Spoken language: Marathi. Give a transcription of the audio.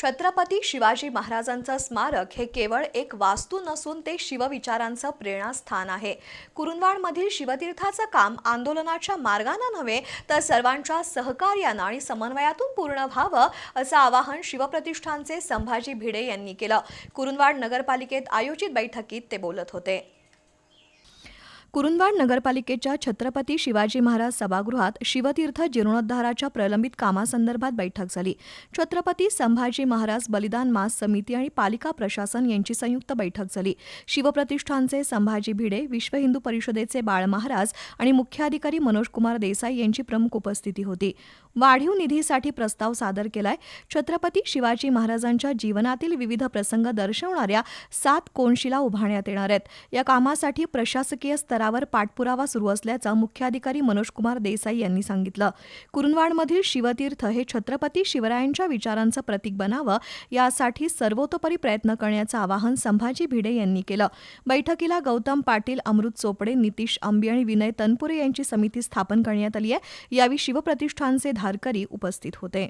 छत्रपती शिवाजी महाराजांचं स्मारक हे केवळ एक वास्तू नसून ते शिवविचारांचं प्रेरणास्थान आहे। कुरुंदवाडमधील शिवतीर्थाचं काम आंदोलनाच्या मार्गाने नव्हे तर सर्वांच्या सहकार्याने आणि समन्वयातून पूर्ण व्हावं असं आवाहन शिवप्रतिष्ठानचे संभाजी भिडे यांनी केलं। कुरुंदवाड नगरपालिकेत आयोजित बैठकीत ते बोलत होते। कुरुंदवाड नगरपालिकेच्या छत्रपती शिवाजी महाराज सभागृहात शिवतीर्थ जीर्णोद्धाराच्या प्रलंबित कामासंदर्भात बैठक झाली। छत्रपती संभाजी महाराज बलिदान मास समिती आणि पालिका प्रशासन यांची संयुक्त बैठक झाली। शिवप्रतिष्ठानचे संभाजी भिडे, विश्व हिंदू परिषदेचे बाळ महाराज आणि मुख्याधिकारी मनोजकुमार देसाई यांची प्रमुख उपस्थिती होती। वाढीव निधीसाठी प्रस्ताव सादर केलाय। छत्रपती शिवाजी महाराजांच्या जीवनातील विविध प्रसंग दर्शवणाऱ्या 7 कोनशिला उभारण्यात येणार आहेत। या कामासाठी प्रशासकीय स्तरावर पाठपुरावा सुरू असल्याचं मुख्याधिकारी मनोजकुमार देसाई यांनी सांगितलं। कुरुंदवाडमधील शिवतीर्थ हे छत्रपती शिवरायांच्या विचारांचं प्रतीक बनावं यासाठी सर्वतोपरी प्रयत्न करण्याचं आवाहन संभाजी भिडे यांनी केलं। बैठकीला गौतम पाटील, अमृत चोपडे, नितीश अंबी आणि विनय तनपुरे यांची समिती स्थापन करण्यात आली आहे। यावेळी शिवप्रतिष्ठानचे धारकरी उपस्थित होते।